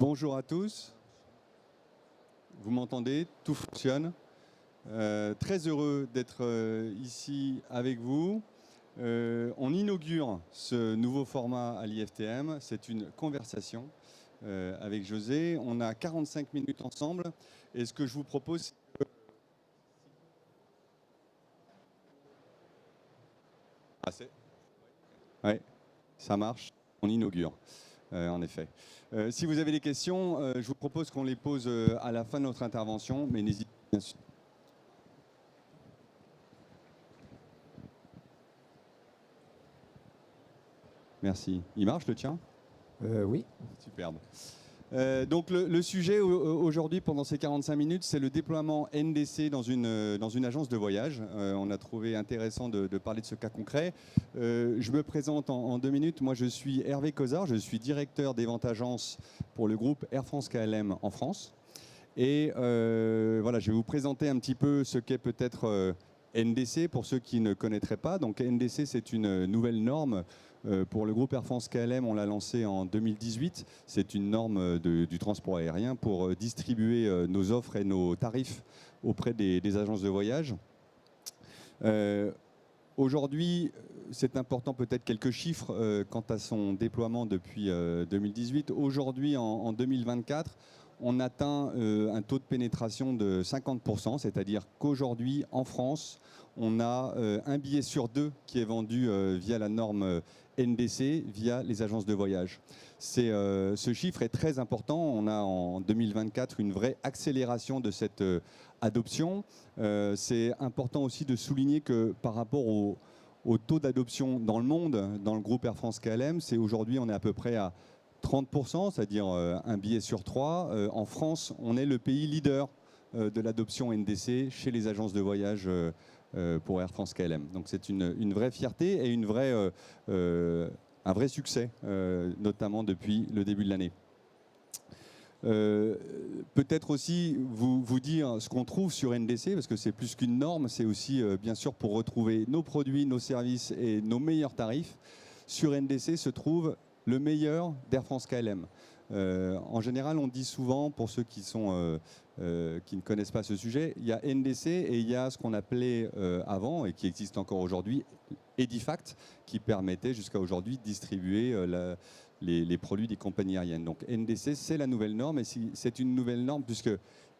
Bonjour à tous. Vous m'entendez? Tout fonctionne. Très heureux d'être ici avec vous. On inaugure ce nouveau format à l'IFTM. C'est une conversation avec José. On a 45 minutes ensemble. Et ce que je vous propose, c'est que... Ah, c'est... Oui, ça marche. On inaugure. En effet. Si vous avez des questions, je vous propose qu'on les pose à la fin de notre intervention, mais n'hésitez pas, bien sûr. Merci. Il marche le tien? Oui. Superbe. Donc le sujet aujourd'hui, pendant ces 45 minutes, c'est le déploiement NDC dans une agence de voyage. On a trouvé intéressant de parler de ce cas concret. Je me présente en 2 minutes. Moi, je suis Hervé Cozard, je suis directeur des ventes agences pour le groupe Air France KLM en France. Et voilà, je vais vous présenter un petit peu ce qu'est peut-être NDC pour ceux qui ne connaîtraient pas. Donc NDC, c'est une nouvelle norme. Pour le groupe Air France KLM, on l'a lancé en 2018. C'est une norme du transport aérien pour distribuer nos offres et nos tarifs auprès des agences de voyage. Aujourd'hui, c'est important, peut-être quelques chiffres quant à son déploiement depuis 2018. Aujourd'hui, en 2024, on atteint un taux de pénétration de 50%, c'est-à-dire qu'aujourd'hui, en France, on a un billet sur 2 qui est vendu via la norme NDC, via les agences de voyage. Ce chiffre est très important. On a en 2024 une vraie accélération de cette adoption. C'est important aussi de souligner que par rapport au taux d'adoption dans le monde, dans le groupe Air France KLM, c'est aujourd'hui, on est à peu près à 30%, c'est-à-dire un billet sur 3. En France, on est le pays leader de l'adoption NDC chez les agences de voyage pour Air France KLM. Donc c'est une vraie fierté et un vrai succès, notamment depuis le début de l'année. Peut-être aussi vous dire ce qu'on trouve sur NDC, parce que c'est plus qu'une norme, c'est aussi bien sûr pour retrouver nos produits, nos services et nos meilleurs tarifs. Sur NDC se trouve le meilleur d'Air France KLM. En général, on dit souvent, pour ceux qui ne connaissent pas ce sujet, il y a NDC et il y a ce qu'on appelait avant, et qui existe encore aujourd'hui, Edifact, qui permettait jusqu'à aujourd'hui de distribuer les produits des compagnies aériennes. Donc NDC, c'est la nouvelle norme, et c'est une nouvelle norme puisque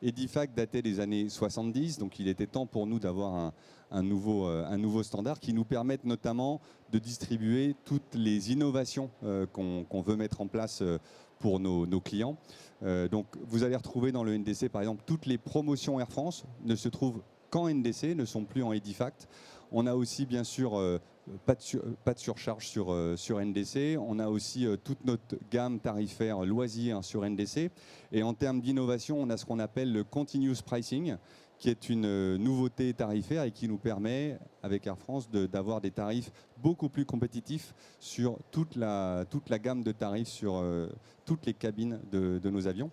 Edifact datait des années 70, donc il était temps pour nous d'avoir un nouveau standard qui nous permette notamment de distribuer toutes les innovations qu'on veut mettre en place pour nos clients. Donc vous allez retrouver dans le NDC, par exemple, toutes les promotions Air France ne se trouvent qu'en NDC, ne sont plus en Edifact. On a aussi, bien sûr, pas de surcharge sur NDC. On a aussi toute notre gamme tarifaire loisirs sur NDC. Et en termes d'innovation, on a ce qu'on appelle le Continuous Pricing, qui est une nouveauté tarifaire et qui nous permet, avec Air France, d'avoir des tarifs beaucoup plus compétitifs sur toute la gamme de tarifs sur toutes les cabines de nos avions.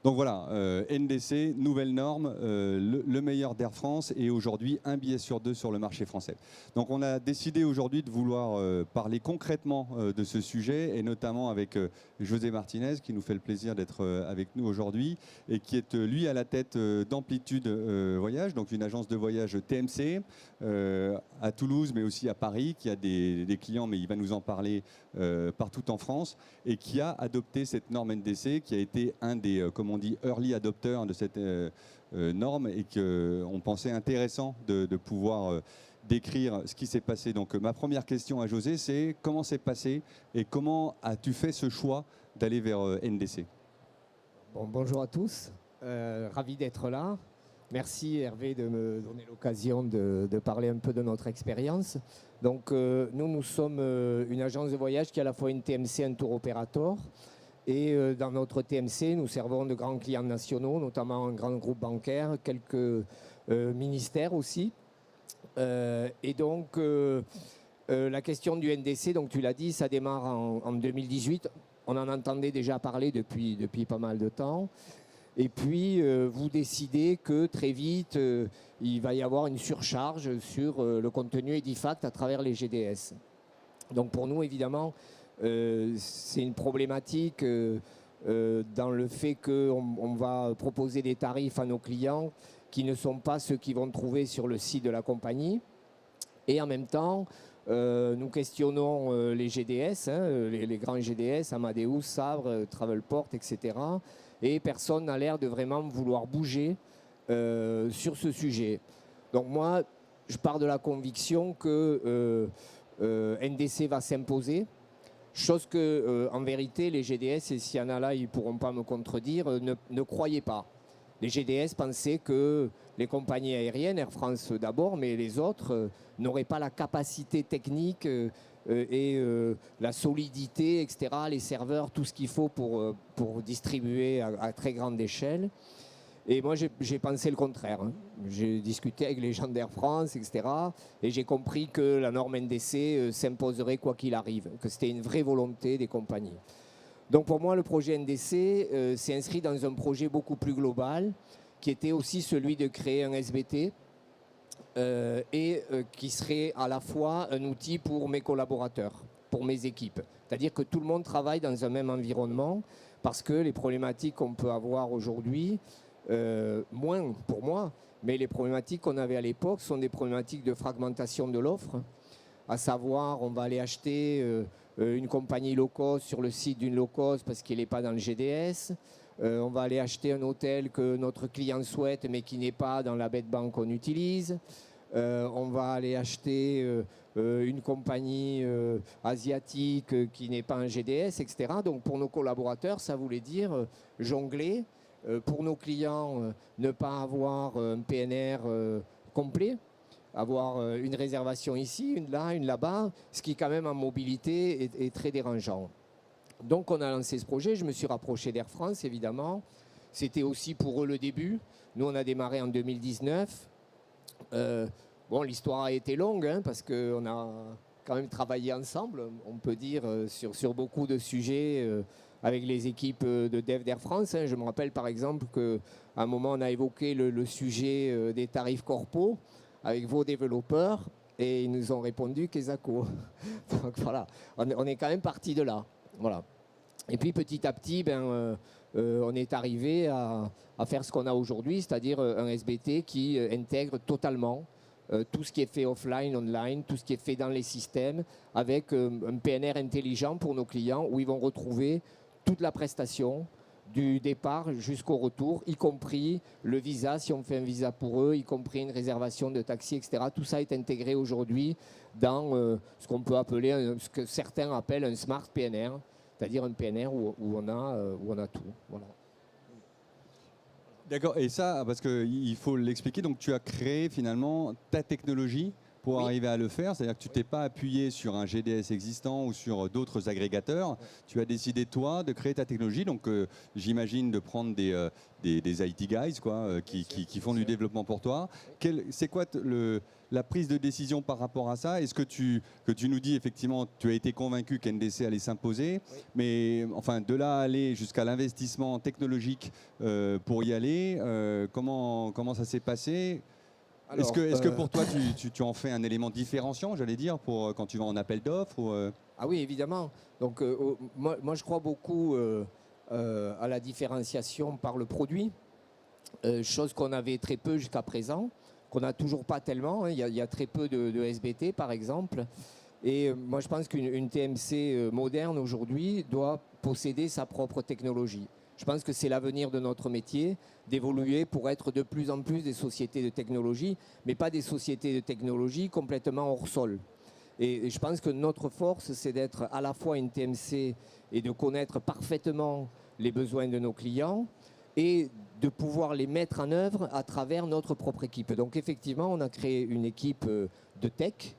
Donc voilà, NDC, nouvelle norme, le meilleur d'Air France et aujourd'hui un billet sur 2 sur le marché français. Donc on a décidé aujourd'hui de vouloir parler concrètement de ce sujet et notamment avec José Martinez qui nous fait le plaisir d'être avec nous aujourd'hui et qui est lui à la tête d'Amplitude Voyage, donc une agence de voyage TMC à Toulouse mais aussi à Paris qui a des clients, mais il va nous en parler partout en France et qui a adopté cette norme NDC qui a été un des, comme on dit, early adopteurs de cette norme et qu'on pensait intéressant de pouvoir décrire ce qui s'est passé. Donc ma première question à José, c'est comment c'est passé et comment as-tu fait ce choix d'aller vers NDC? Bonjour à tous, ravi d'être là. Merci Hervé de me donner l'occasion de parler un peu de notre expérience. Donc nous sommes une agence de voyage qui est à la fois une TMC, un tour opérateur. Et dans notre TMC, nous servons de grands clients nationaux, notamment un grand groupe bancaire, quelques ministères aussi. Et donc la question du NDC, donc tu l'as dit, ça démarre en 2018. On en entendait déjà parler depuis pas mal de temps. Et puis, vous décidez que très vite, il va y avoir une surcharge sur le contenu Edifact à travers les GDS. Donc pour nous, évidemment, c'est une problématique dans le fait qu'on va proposer des tarifs à nos clients qui ne sont pas ceux qu'ils vont trouver sur le site de la compagnie. Et en même temps, nous questionnons les GDS, les grands GDS, Amadeus, Sabre, Travelport, etc. Et personne n'a l'air de vraiment vouloir bouger sur ce sujet. Donc moi, je pars de la conviction que NDC va s'imposer. Chose que, en vérité, les GDS, et s'il y en a là, ils ne pourront pas me contredire, ne croyaient pas. Les GDS pensaient que les compagnies aériennes, Air France d'abord, mais les autres, n'auraient pas la capacité technique et la solidité, etc., les serveurs, tout ce qu'il faut pour distribuer à très grande échelle. Et moi, j'ai pensé le contraire. J'ai discuté avec les gens d'Air France, etc. Et j'ai compris que la norme NDC s'imposerait quoi qu'il arrive, que c'était une vraie volonté des compagnies. Donc pour moi, le projet NDC s'est inscrit dans un projet beaucoup plus global, qui était aussi celui de créer un SBT qui serait à la fois un outil pour mes collaborateurs, pour mes équipes. C'est-à-dire que tout le monde travaille dans un même environnement, parce que les problématiques qu'on peut avoir aujourd'hui, moins pour moi, mais les problématiques qu'on avait à l'époque sont des problématiques de fragmentation de l'offre, à savoir on va aller acheter une compagnie low cost sur le site d'une low cost parce qu'il n'est pas dans le GDS, on va aller acheter un hôtel que notre client souhaite mais qui n'est pas dans la bed bank qu'on utilise, on va aller acheter une compagnie asiatique qui n'est pas un GDS, etc. Donc pour nos collaborateurs, ça voulait dire jongler. Pour nos clients, ne pas avoir un PNR complet, avoir une réservation ici, une là, une là-bas, ce qui quand même en mobilité est très dérangeant. Donc on a lancé ce projet, je me suis rapproché d'Air France évidemment, c'était aussi pour eux le début, nous on a démarré en 2019, bon l'histoire a été longue parce qu'on a quand même travaillé ensemble, on peut dire, sur beaucoup de sujets avec les équipes de dev d'Air France. Je me rappelle par exemple qu'à un moment, on a évoqué le sujet des tarifs corpo avec vos développeurs et ils nous ont répondu qu'ESACO. Donc voilà, on est quand même parti de là. Voilà. Et puis petit à petit, on est arrivé à faire ce qu'on a aujourd'hui, c'est-à-dire un SBT qui intègre totalement tout ce qui est fait offline, online, tout ce qui est fait dans les systèmes, avec un PNR intelligent pour nos clients où ils vont retrouver toute la prestation du départ jusqu'au retour, y compris le visa, si on fait un visa pour eux, y compris une réservation de taxi, etc. Tout ça est intégré aujourd'hui dans ce qu'on peut appeler, ce que certains appellent un smart PNR, c'est-à-dire un PNR où on a tout. Voilà. D'accord, et ça, parce qu'il faut l'expliquer, donc tu as créé finalement ta technologie pour arriver à le faire, c'est-à-dire que tu t'es pas appuyé sur un GDS existant ou sur d'autres agrégateurs, tu as décidé toi de créer ta technologie, donc j'imagine de prendre des IT guys qui font du développement pour toi. C'est quoi la prise de décision par rapport à ça? Est-ce que tu nous dis effectivement, tu as été convaincu qu'NDC allait s'imposer, mais enfin de là à aller jusqu'à l'investissement technologique pour y aller, comment ça s'est passé? Est-ce que pour toi, tu en fais un élément différenciant, j'allais dire, pour quand tu vas en appel d'offres Ah oui, évidemment. Donc, moi, je crois beaucoup à la différenciation par le produit, chose qu'on avait très peu jusqu'à présent, qu'on n'a toujours pas tellement. Il y a très peu de SBT, par exemple. Et moi, je pense qu'une TMC moderne, aujourd'hui, doit posséder sa propre technologie. Je pense que c'est l'avenir de notre métier, d'évoluer pour être de plus en plus des sociétés de technologie, mais pas des sociétés de technologie complètement hors sol. Et je pense que notre force, c'est d'être à la fois une TMC et de connaître parfaitement les besoins de nos clients et de pouvoir les mettre en œuvre à travers notre propre équipe. Donc effectivement, on a créé une équipe de tech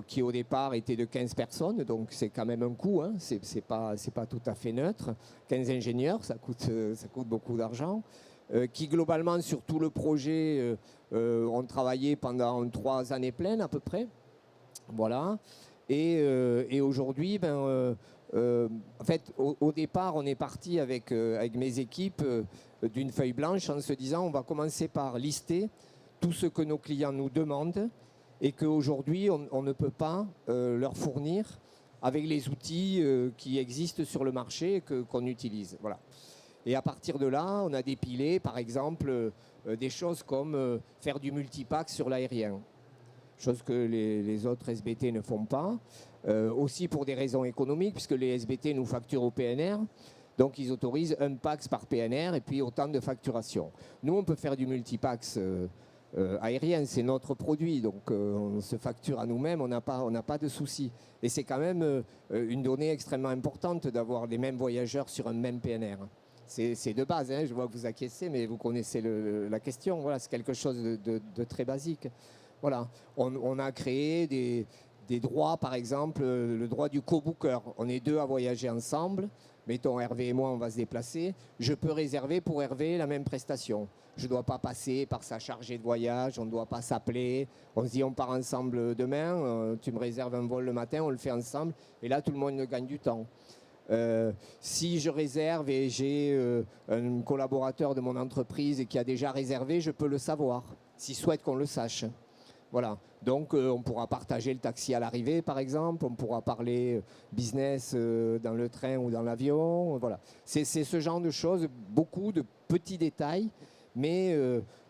qui au départ était de 15 personnes, donc c'est quand même un coût, hein. C'est pas tout à fait neutre. 15 ingénieurs, ça coûte beaucoup d'argent, qui globalement sur tout le projet ont travaillé pendant 3 années pleines à peu près. Voilà. Et aujourd'hui, en fait, au départ, on est parti avec mes équipes d'une feuille blanche en se disant on va commencer par lister tout ce que nos clients nous demandent et qu'aujourd'hui, on ne peut pas leur fournir avec les outils qui existent sur le marché et qu'on utilise. Voilà. Et à partir de là, on a dépilé, par exemple, des choses comme faire du multipack sur l'aérien, chose que les autres SBT ne font pas. Aussi pour des raisons économiques, puisque les SBT nous facturent au PNR. Donc ils autorisent un pax par PNR et puis autant de facturation. Nous, on peut faire du multipax aérien, c'est notre produit, donc on se facture à nous-mêmes, on n'a pas de souci. Et c'est quand même une donnée extrêmement importante d'avoir les mêmes voyageurs sur un même PNR. C'est de base, hein, je vois que vous acquiescez, mais vous connaissez la question. Voilà, c'est quelque chose de très basique. Voilà, on a créé des droits, par exemple, le droit du co-booker. On est deux à voyager ensemble. Mettons, Hervé et moi, on va se déplacer. Je peux réserver pour Hervé la même prestation. Je ne dois pas passer par sa chargée de voyage, on ne doit pas s'appeler. On se dit, on part ensemble demain, tu me réserves un vol le matin, on le fait ensemble. Et là, tout le monde gagne du temps. Si je réserve et j'ai un collaborateur de mon entreprise qui a déjà réservé, je peux le savoir, s'il souhaite qu'on le sache. Voilà, donc on pourra partager le taxi à l'arrivée par exemple, on pourra parler business dans le train ou dans l'avion, voilà. C'est ce genre de choses, beaucoup de petits détails, mais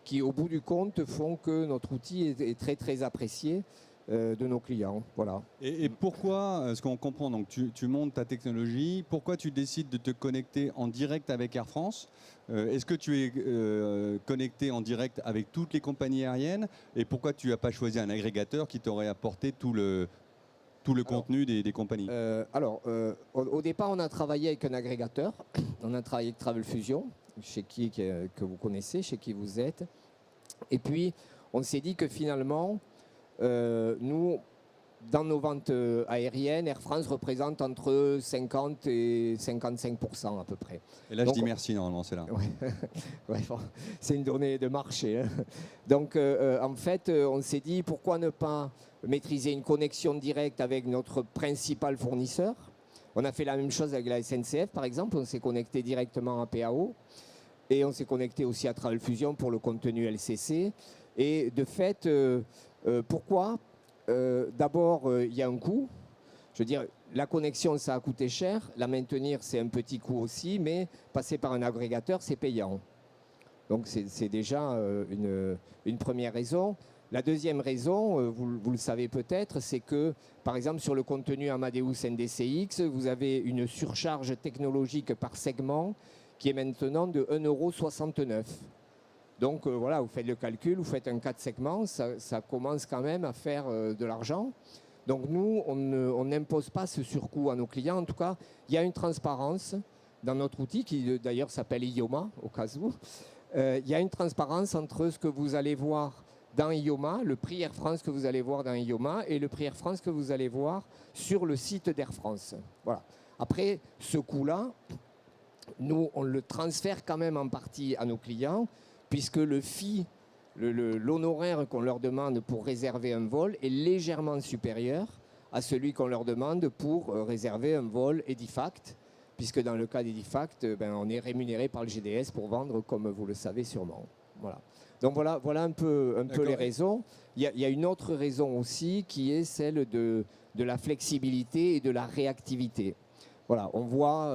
qui au bout du compte font que notre outil est très très apprécié de nos clients. Voilà. Et pourquoi, ce qu'on comprend, donc tu montes ta technologie, pourquoi tu décides de te connecter en direct avec Air France? Est-ce que tu es connecté en direct avec toutes les compagnies aériennes? Et pourquoi tu n'as pas choisi un agrégateur qui t'aurait apporté tout le contenu des compagnies? Au départ, on a travaillé avec un agrégateur. On a travaillé avec Travel Fusion, que vous connaissez, chez qui vous êtes. Et puis, on s'est dit que finalement, nous, dans nos ventes aériennes, Air France représente entre 50 et 55% à peu près. Et là, donc, je dis merci, normalement, c'est là. Ouais, bon, c'est une donnée de marché. Hein. Donc, en fait, on s'est dit, pourquoi ne pas maîtriser une connexion directe avec notre principal fournisseur? On a fait la même chose avec la SNCF, par exemple. On s'est connecté directement à PAO. Et on s'est connecté aussi à Travel Fusion pour le contenu LCC. Et de fait, pourquoi d'abord, il y a un coût. Je veux dire, la connexion, ça a coûté cher. La maintenir, c'est un petit coût aussi. Mais passer par un agrégateur, c'est payant. Donc, c'est déjà une première raison. La deuxième raison, vous le savez peut-être, c'est que, par exemple, sur le contenu Amadeus NDC-X, vous avez une surcharge technologique par segment qui est maintenant de 1,69 €. Donc voilà, vous faites le calcul, vous faites un 4 segments, ça commence quand même à faire de l'argent. Donc nous, on n'impose pas ce surcoût à nos clients. En tout cas, il y a une transparence dans notre outil qui d'ailleurs s'appelle IOMA, au cas où. Il y a une transparence entre ce que vous allez voir dans IOMA, le prix Air France que vous allez voir dans IOMA et le prix Air France que vous allez voir sur le site d'Air France. Voilà. Après, ce coût-là, nous, on le transfère quand même en partie à nos clients, puisque le fee, l'honoraire qu'on leur demande pour réserver un vol est légèrement supérieur à celui qu'on leur demande pour réserver un vol Edifact, puisque dans le cas d'Edifact, on est rémunéré par le GDS pour vendre, comme vous le savez sûrement. Voilà. Donc voilà un peu les raisons. Il y a une autre raison aussi qui est celle de la flexibilité et de la réactivité. Voilà, on voit,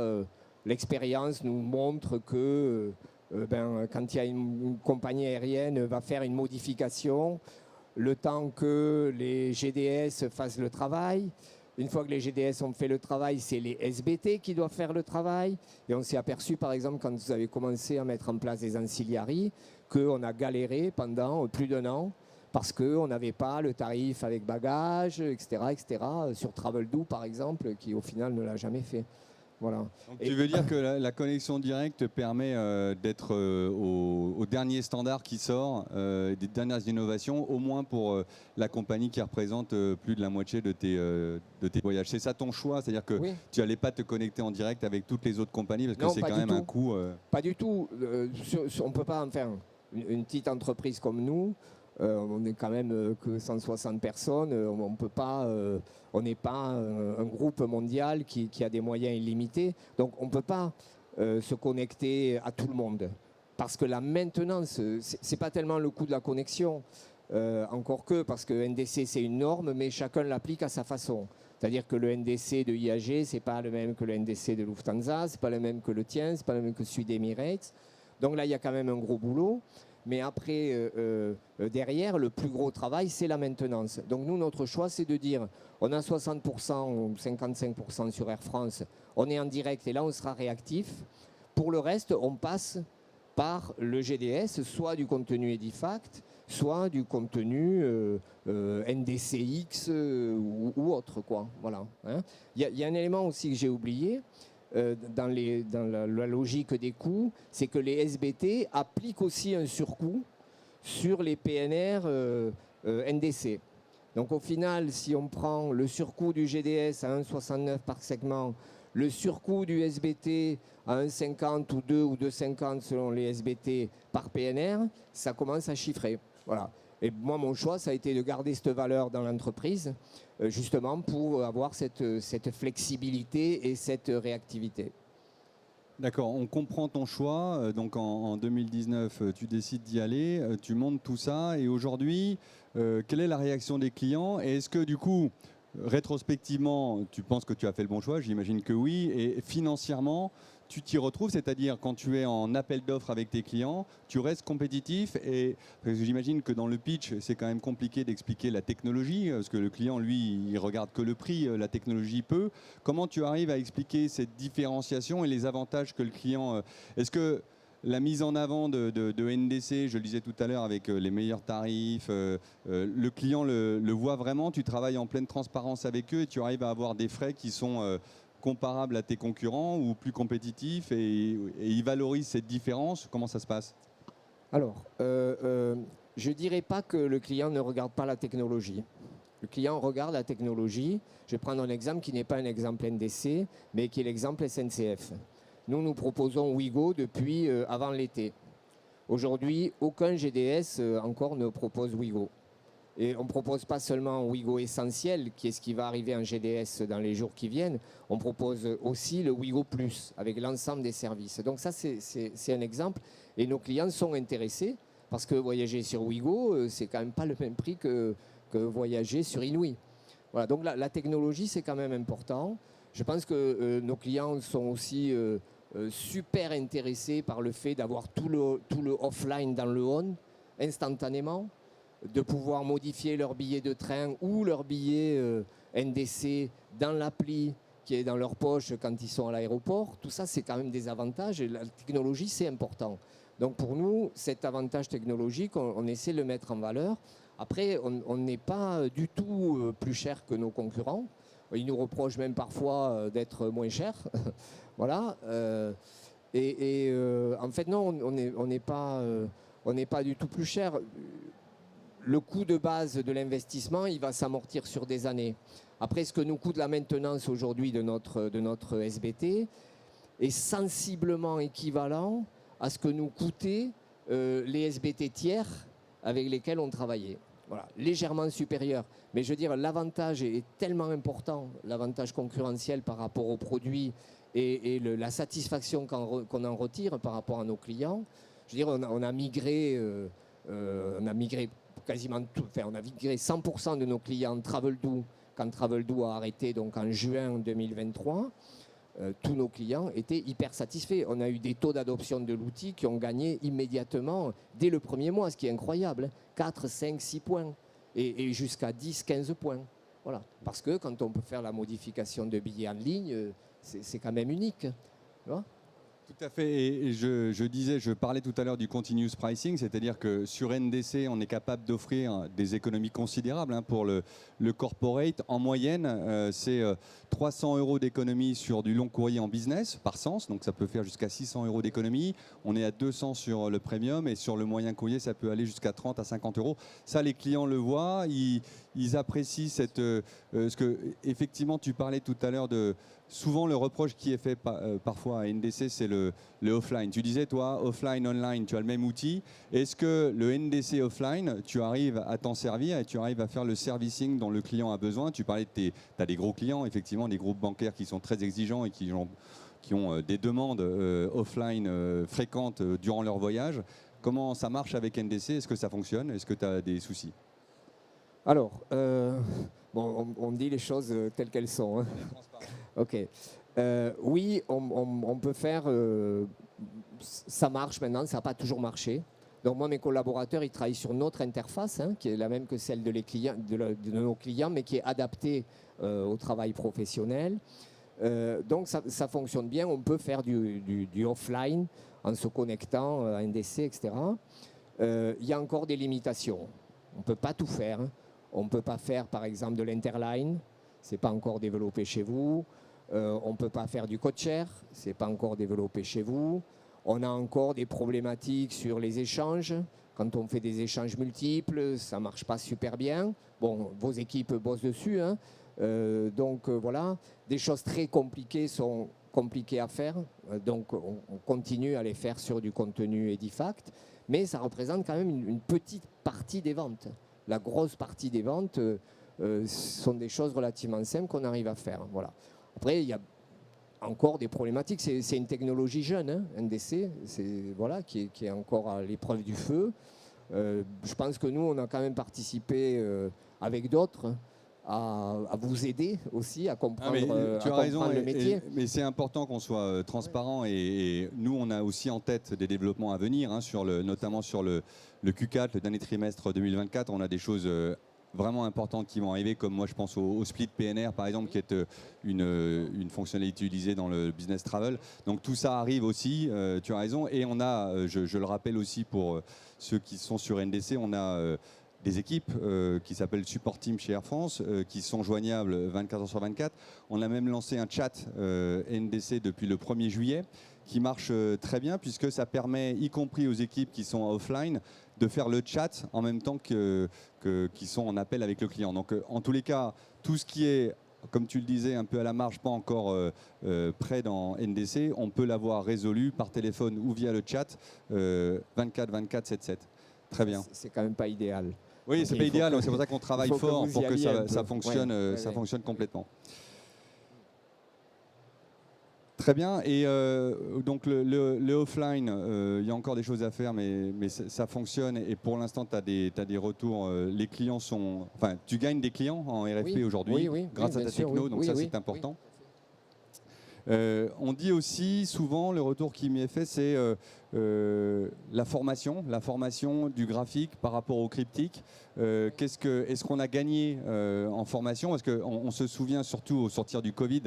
l'expérience nous montre que quand il y a une compagnie aérienne va faire une modification, le temps que les GDS fassent le travail. Une fois que les GDS ont fait le travail, c'est les SBT qui doivent faire le travail. Et on s'est aperçu, par exemple, quand vous avez commencé à mettre en place des ancillaries, qu'on a galéré pendant plus d'1 an parce qu'on n'avait pas le tarif avec bagages, etc., etc., sur Traveldoo, par exemple, qui au final ne l'a jamais fait. Voilà. Donc, tu veux dire que la connexion directe permet d'être au dernier standard qui sort, des dernières innovations, au moins pour la compagnie qui représente plus de la moitié de tes voyages. C'est ça ton choix? C'est-à-dire que oui, tu n'allais pas te connecter en direct avec toutes les autres compagnies parce que c'est quand même un coût. Pas du tout. On ne peut pas en faire une petite entreprise comme nous. On n'est quand même que 160 personnes. On peut pas. On n'est pas un groupe mondial qui a des moyens illimités. Donc on ne peut pas se connecter à tout le monde. Parce que la maintenance, ce n'est pas tellement le coût de la connexion. Encore que, parce que NDC c'est une norme, mais chacun l'applique à sa façon. C'est-à-dire que le NDC de IAG, c'est pas le même que le NDC de Lufthansa, c'est pas le même que le tien, c'est pas le même que celui d'Emirates. Donc là, il y a quand même un gros boulot. Mais après, derrière, le plus gros travail, c'est la maintenance. Donc nous, notre choix, c'est de dire, on a 60% ou 55% sur Air France, on est en direct et là, on sera réactif. Pour le reste, on passe par le GDS, soit du contenu Edifact, soit du contenu NDCX ou autre, quoi. Voilà. Hein. Y a un élément aussi que j'ai oublié dans la logique des coûts, c'est que les SBT appliquent aussi un surcoût sur les PNR NDC. Donc au final, si on prend le surcoût du GDS à 1,69 par segment, le surcoût du SBT à 1,50 ou 2 ou 2,50 selon les SBT par PNR, ça commence à chiffrer. Voilà. Et moi, mon choix, ça a été de garder cette valeur dans l'entreprise, justement pour avoir cette flexibilité et cette réactivité. D'accord, on comprend ton choix. Donc en 2019, tu décides d'y aller, tu montes tout ça. Et aujourd'hui, quelle est la réaction des clients? Et est-ce que du coup, rétrospectivement, tu penses que tu as fait le bon choix? J'imagine que oui. Et financièrement, tu t'y retrouves, c'est-à-dire quand tu es en appel d'offres avec tes clients, tu restes compétitif. Et parce que j'imagine que dans le pitch, c'est quand même compliqué d'expliquer la technologie, parce que le client, lui, il regarde que le prix, la technologie peu. Comment tu arrives à expliquer cette différenciation et les avantages que le client... Est-ce que la mise en avant de NDC, je le disais tout à l'heure, avec les meilleurs tarifs, le client le voit vraiment, tu travailles en pleine transparence avec eux et tu arrives à avoir des frais qui sont comparables à tes concurrents ou plus compétitifs et ils valorisent cette différence. Comment ça se passe? Alors, je ne dirais pas que le client ne regarde pas la technologie. Le client regarde la technologie. Je vais prendre un exemple qui n'est pas un exemple NDC, mais qui est l'exemple SNCF. Nous proposons Ouigo depuis avant l'été. Aujourd'hui, aucun GDS encore ne propose Ouigo. Et on ne propose pas seulement Ouigo essentiel, qui est ce qui va arriver en GDS dans les jours qui viennent. On propose aussi le Ouigo Plus, avec l'ensemble des services. Donc ça, c'est un exemple. Et nos clients sont intéressés, parce que voyager sur Ouigo, c'est quand même pas le même prix que voyager sur Inouï. Voilà, donc la technologie, c'est quand même important. Je pense que nos clients sont aussi super intéressés par le fait d'avoir tout le offline dans le on, instantanément, de pouvoir modifier leur billet de train ou leur billet NDC dans l'appli qui est dans leur poche quand ils sont à l'aéroport. Tout ça, c'est quand même des avantages et la technologie, c'est important. Donc pour nous, cet avantage technologique, on essaie de le mettre en valeur. Après, on n'est pas du tout plus cher que nos concurrents. Ils nous reprochent même parfois d'être moins cher. Voilà. En fait, non, on n'est pas du tout plus cher. Le coût de base de l'investissement, il va s'amortir sur des années. Après, ce que nous coûte la maintenance aujourd'hui de notre SBT est sensiblement équivalent à ce que nous coûtaient les SBT tiers avec lesquels on travaillait. Voilà, légèrement supérieur. Mais je veux dire, l'avantage est tellement important, l'avantage concurrentiel par rapport aux produits et la satisfaction qu'on en retire par rapport à nos clients. Je veux dire, on a migré quasiment tout, enfin, on a migré 100% de nos clients Traveldoo quand Traveldoo a arrêté donc en juin 2023. Tous nos clients étaient hyper satisfaits. On a eu des taux d'adoption de l'outil qui ont gagné immédiatement dès le premier mois, ce qui est incroyable. 4, 5, 6 points et jusqu'à 10, 15 points. Voilà. Parce que quand on peut faire la modification de billets en ligne, c'est quand même unique. Tu vois ? Tout à fait. Et je parlais tout à l'heure du continuous pricing, c'est-à-dire que sur NDC, on est capable d'offrir des économies considérables pour le corporate. En moyenne, c'est 300 € d'économie sur du long courrier en business par sens, donc ça peut faire jusqu'à 600 € d'économie. On est à 200 sur le premium et sur le moyen courrier, ça peut aller jusqu'à 30 à 50 €. Ça, les clients le voient, ils apprécient ce que, effectivement, tu parlais tout à l'heure de... Souvent, le reproche qui est fait parfois à NDC, c'est le offline. Tu disais, toi, offline, online, tu as le même outil. Est-ce que le NDC offline, tu arrives à t'en servir et tu arrives à faire le servicing dont le client a besoin? Tu parlais tu as des gros clients, effectivement, des groupes bancaires qui sont très exigeants et qui ont des demandes offline fréquentes durant leur voyage. Comment ça marche avec NDC? Est-ce que ça fonctionne? Est-ce que tu as des soucis? Alors, bon, on dit les choses telles qu'elles sont. Hein. Ok. Oui, on peut faire. Ça marche maintenant, ça n'a pas toujours marché. Donc moi, mes collaborateurs, ils travaillent sur notre interface, hein, qui est la même que celle de nos clients, mais qui est adaptée au travail professionnel. Donc ça fonctionne bien. On peut faire du offline en se connectant à NDC, etc. Il y a encore des limitations. On ne peut pas tout faire. Hein. On ne peut pas faire, par exemple, de l'interline. Ce n'est pas encore développé chez vous. On ne peut pas faire du code share. Ce n'est pas encore développé chez vous. On a encore des problématiques sur les échanges. Quand on fait des échanges multiples, ça ne marche pas super bien. Bon, vos équipes bossent dessus. Hein. Donc voilà, des choses très compliquées sont compliquées à faire. Donc on continue à les faire sur du contenu Edifact. Mais ça représente quand même une petite partie des ventes. La grosse partie des ventes sont des choses relativement simples qu'on arrive à faire. Voilà. Après, il y a encore des problématiques. C'est une technologie jeune, hein, NDC, voilà, qui est encore à l'épreuve du feu. Je pense que nous, on a quand même participé avec d'autres à vous aider aussi à comprendre, tu as raison, le métier. Mais c'est important qu'on soit transparent et nous, on a aussi en tête des développements à venir, hein, notamment sur le Q4, le dernier trimestre 2024. On a des choses vraiment importantes qui vont arriver, comme moi je pense au split PNR par exemple, qui est une fonctionnalité utilisée dans le business travel. Donc tout ça arrive aussi, tu as raison. Et on a, je le rappelle aussi pour ceux qui sont sur NDC, on a des équipes qui s'appellent Support Team chez Air France, qui sont joignables 24 heures sur 24. On a même lancé un chat NDC depuis le 1er juillet qui marche très bien puisque ça permet, y compris aux équipes qui sont offline, de faire le chat en même temps qu'ils sont en appel avec le client. Donc en tous les cas, tout ce qui est, comme tu le disais, un peu à la marge, pas encore prêt dans NDC, on peut l'avoir résolu par téléphone ou via le chat 24/24/7/7. Très bien. C'est quand même pas idéal. Oui, c'est pas idéal, c'est pour ça qu'on travaille fort pour que ça fonctionne, ça fonctionne complètement. Très bien. Et donc le offline, il y a encore des choses à faire, mais ça fonctionne. Et pour l'instant, tu as des retours. Les clients sont. Enfin, tu gagnes des clients en RFP aujourd'hui grâce à ta techno, donc ça c'est important. On dit aussi souvent, le retour qui m'y est fait, c'est la formation du graphique par rapport au cryptique. Est-ce qu'on a gagné en formation? Parce qu'on se souvient surtout au sortir du Covid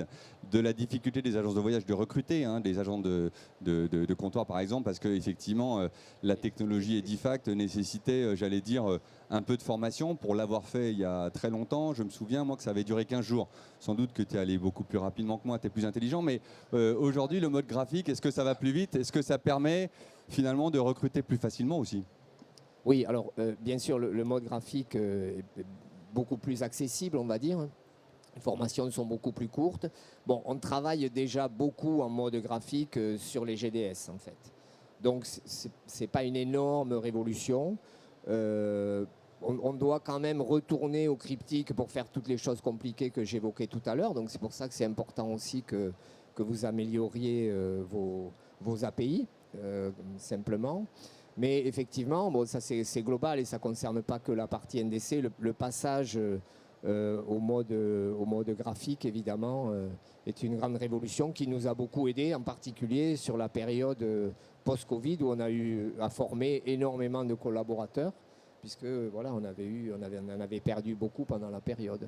de la difficulté des agences de voyage de recruter, hein, des agents de comptoir par exemple, parce qu'effectivement la technologie Edifact nécessitait, j'allais dire, un peu de formation. Pour l'avoir fait il y a très longtemps, je me souviens moi que ça avait duré 15 jours. Sans doute que tu es allé beaucoup plus rapidement que moi, tu es plus intelligent, mais aujourd'hui le mode graphique, est-ce que ça va plus vite? Est-ce que ça permet finalement de recruter plus facilement aussi? Oui, alors bien sûr le mode graphique est beaucoup plus accessible, on va dire. Les formations sont beaucoup plus courtes. Bon, on travaille déjà beaucoup en mode graphique sur les GDS en fait. Donc c'est pas une énorme révolution. On doit quand même retourner au cryptique pour faire toutes les choses compliquées que j'évoquais tout à l'heure. Donc c'est pour ça que c'est important aussi que vous amélioriez vos API, simplement. Mais effectivement, bon, ça c'est global et ça ne concerne pas que la partie NDC. Le passage au mode graphique, évidemment, est une grande révolution qui nous a beaucoup aidé, en particulier sur la période post-Covid où on a eu à former énormément de collaborateurs, puisque voilà, on avait perdu beaucoup pendant la période.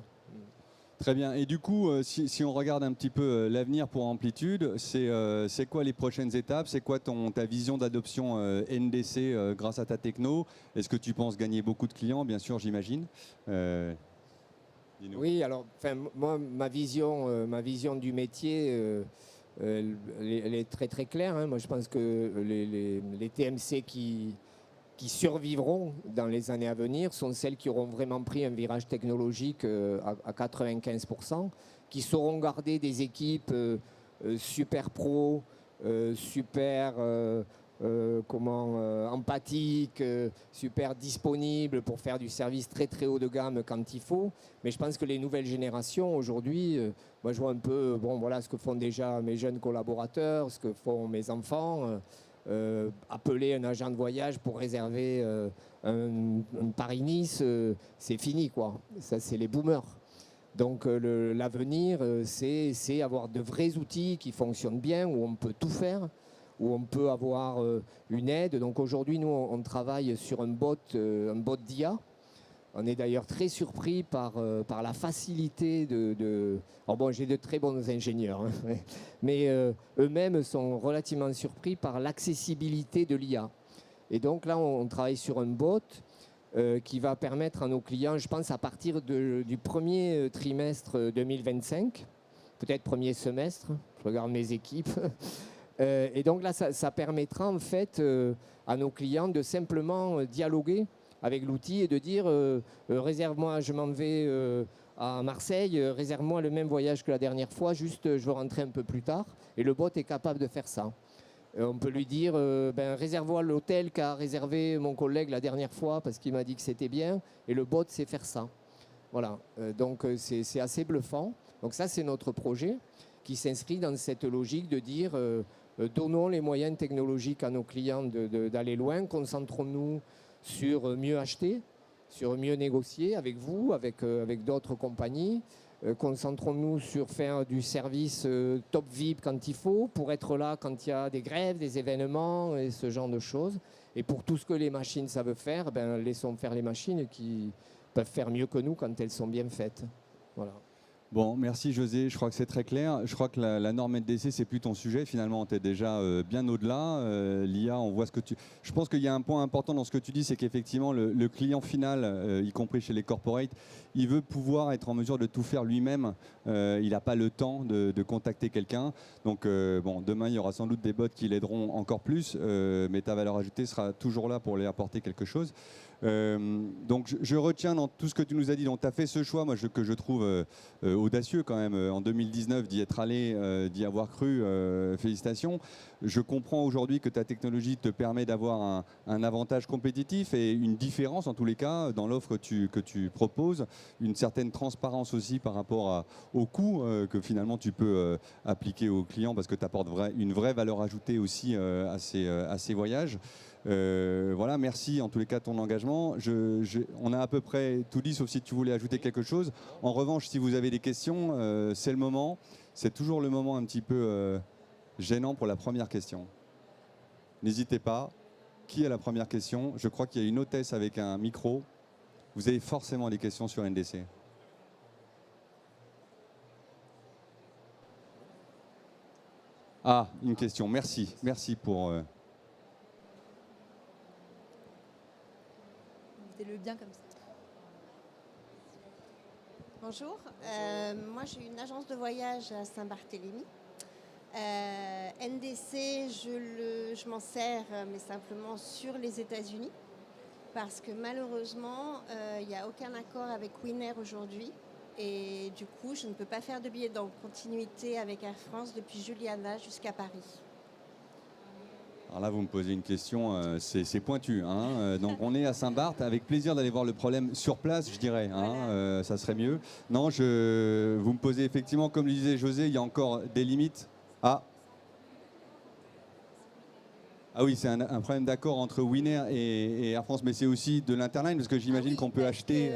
Très bien. Et du coup, si on regarde un petit peu l'avenir pour Amplitude, c'est quoi les prochaines étapes? C'est quoi ta vision d'adoption NDC grâce à ta techno? Est-ce que tu penses gagner beaucoup de clients? Bien sûr, j'imagine. Oui, alors, moi, ma vision du métier, elle est très très claire. Hein. Moi, je pense que les TMC qui survivront dans les années à venir sont celles qui auront vraiment pris un virage technologique à 95%, qui sauront garder des équipes super pro, super empathiques, super disponibles pour faire du service très très haut de gamme quand il faut. Mais je pense que les nouvelles générations aujourd'hui, moi je vois un peu bon, voilà, ce que font déjà mes jeunes collaborateurs, ce que font mes enfants. appeler un agent de voyage pour réserver un Paris-Nice, c'est fini, quoi. Ça, c'est les boomers. Donc l'avenir, c'est avoir de vrais outils qui fonctionnent bien, où on peut tout faire, où on peut avoir une aide. Donc aujourd'hui, nous, on travaille sur un bot d'IA. On est d'ailleurs très surpris par la facilité de... Alors bon, j'ai de très bons ingénieurs, hein, mais eux-mêmes sont relativement surpris par l'accessibilité de l'IA. Et donc là, on travaille sur un bot qui va permettre à nos clients, je pense à partir du premier trimestre 2025, peut-être premier semestre, je regarde mes équipes, et donc là, ça permettra en fait à nos clients de simplement dialoguer avec l'outil et de dire réserve-moi, je m'en vais à Marseille, réserve-moi le même voyage que la dernière fois, juste je veux rentrer un peu plus tard. Et le bot est capable de faire ça. On peut lui dire réserve-moi l'hôtel qu'a réservé mon collègue la dernière fois parce qu'il m'a dit que c'était bien. Et le bot sait faire ça. Voilà, donc c'est assez bluffant. Donc ça, c'est notre projet qui s'inscrit dans cette logique de dire donnons les moyens technologiques à nos clients d'aller loin, concentrons-nous sur mieux acheter, sur mieux négocier avec vous, avec d'autres compagnies. Concentrons-nous sur faire du service top VIP quand il faut, pour être là quand il y a des grèves, des événements et ce genre de choses. Et pour tout ce que les machines savent faire, laissons faire les machines qui peuvent faire mieux que nous quand elles sont bien faites. Voilà. Bon, merci José, je crois que c'est très clair. Je crois que la norme NDC, c'est plus ton sujet. Finalement, tu es déjà bien au-delà. L'IA, on voit ce que tu... Je pense qu'il y a un point important dans ce que tu dis, c'est qu'effectivement, le client final, y compris chez les corporates, il veut pouvoir être en mesure de tout faire lui-même. Il n'a pas le temps de contacter quelqu'un. Donc, bon, demain, il y aura sans doute des bots qui l'aideront encore plus, mais ta valeur ajoutée sera toujours là pour lui apporter quelque chose. Donc je retiens dans tout ce que tu nous as dit, donc tu as fait ce choix que je trouve audacieux quand même en 2019 d'y être allé, d'y avoir cru, félicitations. Je comprends aujourd'hui que ta technologie te permet d'avoir un avantage compétitif et une différence en tous les cas dans l'offre que tu proposes, une certaine transparence aussi par rapport au coût que finalement tu peux appliquer aux clients parce que tu apportes une vraie valeur ajoutée aussi à ces voyages. Voilà, merci en tous les cas de ton engagement. On a à peu près tout dit, sauf si tu voulais ajouter quelque chose. En revanche, si vous avez des questions, c'est le moment. C'est toujours le moment un petit peu gênant pour la première question. N'hésitez pas. Qui a la première question? Je crois qu'il y a une hôtesse avec un micro. Vous avez forcément des questions sur NDC. Ah, une question. Merci. Merci pour... Le bien comme ça. Bonjour, moi j'ai une agence de voyage à Saint-Barthélemy. NDC, je m'en sers, mais simplement sur les États-Unis, parce que malheureusement, il n'y a aucun accord avec Winair aujourd'hui. Et du coup, je ne peux pas faire de billets en continuité avec Air France depuis Juliana jusqu'à Paris. Alors là, vous me posez une question, c'est pointu. Hein, donc on est à Saint-Barth, avec plaisir d'aller voir le problème sur place, je dirais. Hein, ça serait mieux. Non, vous me posez effectivement, comme le disait José, il y a encore des limites. Ah oui, c'est un problème d'accord entre Winair et Air France, mais c'est aussi de l'Interline, parce que j'imagine qu'on peut acheter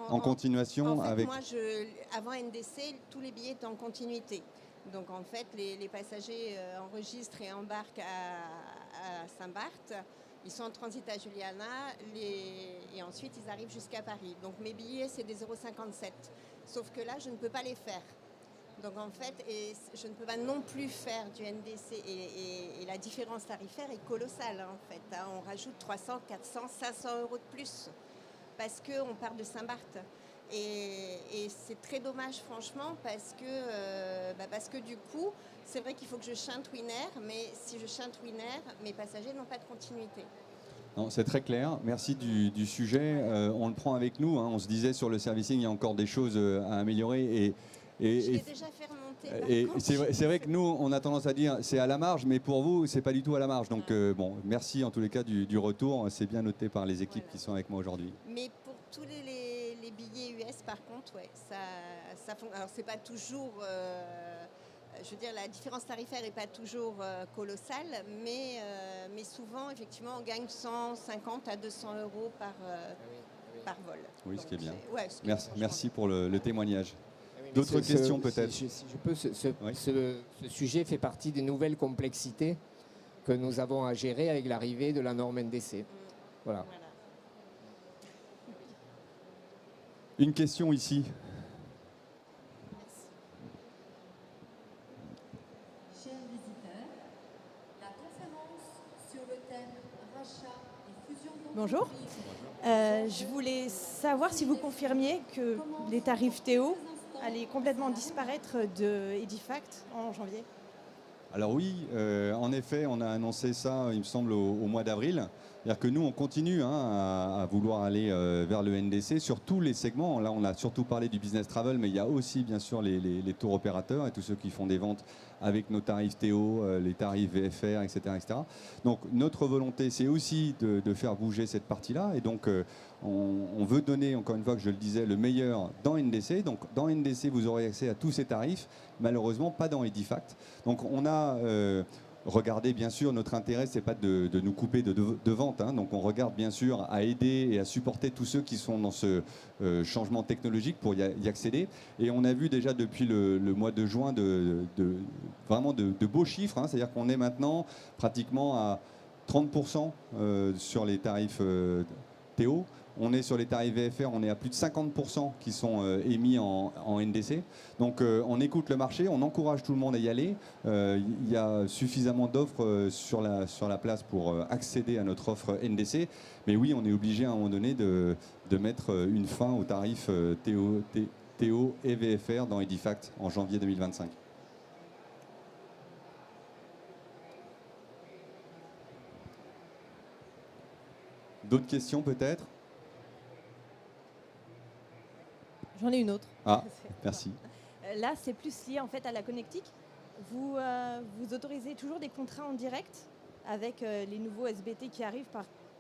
en continuation. En fait, avec... moi, avant NDC, tous les billets étaient en continuité. Donc en fait, les passagers enregistrent et embarquent à Saint-Barth. Ils sont en transit à Juliana et ensuite ils arrivent jusqu'à Paris. Donc mes billets, c'est des 0,57. Sauf que là, je ne peux pas les faire. Donc en fait, je ne peux pas non plus faire du NDC et la différence tarifaire est colossale en fait. Hein. On rajoute 300, 400, 500 € de plus parce qu'on part de Saint-Barth. Et c'est très dommage franchement parce que du coup, c'est vrai qu'il faut que je chante Winair, mais si je chante Winair, mes passagers n'ont pas de continuité. Non, c'est très clair. Merci du sujet. On le prend avec nous. Hein. On se disait sur le servicing, il y a encore des choses à améliorer. Je l'ai déjà fait remonter. C'est vrai que nous, on a tendance à dire c'est à la marge, mais pour vous, c'est pas du tout à la marge. Donc bon, merci en tous les cas du retour. C'est bien noté par les équipes qui sont avec moi aujourd'hui. Mais pour tous les billets US, par contre, ouais, ça fonctionne. Alors c'est pas toujours. je veux dire, la différence tarifaire n'est pas toujours colossale, mais souvent, effectivement, on gagne 150 à 200 euros par vol. Oui, Donc, ce qui est bien. ouais, Merci pour le témoignage. Oui, mais D'autres questions peut-être? Si je peux, Oui. ce sujet fait partie des nouvelles complexités que nous avons à gérer avec l'arrivée de la norme NDC. Voilà. Une question ici. Chers visiteurs, la conférence sur le thème rachat et fusion Bonjour. d'entreprises. Je voulais savoir si vous confirmiez que les tarifs Théo allaient complètement disparaître de Edifact en janvier. Alors oui, en effet, on a annoncé ça, il me semble, au mois d'avril. C'est-à-dire que nous, on continue à vouloir aller vers le NDC sur tous les segments. Là, on a surtout parlé du business travel, mais il y a aussi, bien sûr, les tours opérateurs et tous ceux qui font des ventes avec nos tarifs Théo, les tarifs VFR, etc., etc. Donc, notre volonté, c'est aussi de faire bouger cette partie-là. Et donc, on veut donner, encore une fois que je le disais, le meilleur dans NDC. Donc, dans NDC, vous aurez accès à tous ces tarifs. Malheureusement, pas dans Edifact. Donc, on a... regardez, bien sûr, notre intérêt, c'est pas de nous couper de vente. Hein. Donc, on regarde, bien sûr, à aider et à supporter tous ceux qui sont dans ce changement technologique pour y accéder. Et on a vu déjà depuis le mois de juin vraiment de beaux chiffres. Hein. C'est-à-dire qu'on est maintenant pratiquement à 30% sur les tarifs Théo. On est sur les tarifs VFR, on est à plus de 50% qui sont émis en NDC. Donc on écoute le marché, on encourage tout le monde à y aller. Il y a suffisamment d'offres sur la place pour accéder à notre offre NDC. Mais oui, on est obligé à un moment donné de mettre une fin aux tarifs Théo et VFR dans Edifact en janvier 2025. D'autres questions peut-être? J'en ai une autre. Ah, merci. Là, c'est plus lié en fait à la connectique. Vous autorisez toujours des contrats en direct avec les nouveaux SBT qui arrivent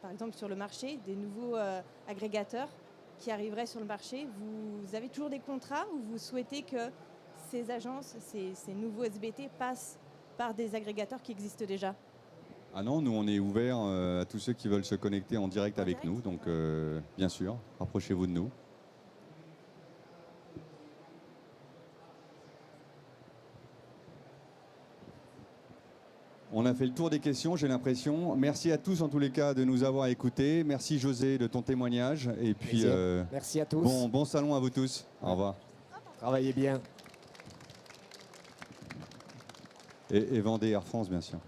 par exemple sur le marché, des nouveaux agrégateurs qui arriveraient sur le marché. Vous avez toujours des contrats ou vous souhaitez que ces agences, ces nouveaux SBT passent par des agrégateurs qui existent déjà? Ah non, nous on est ouvert à tous ceux qui veulent se connecter en direct avec nous. Donc bien sûr, rapprochez-vous de nous. On a fait le tour des questions, j'ai l'impression. Merci à tous en tous les cas de nous avoir écoutés. Merci José de ton témoignage. Et puis merci à tous. Bon salon à vous tous. Au revoir. Travaillez bien. Et vendez Air France bien sûr.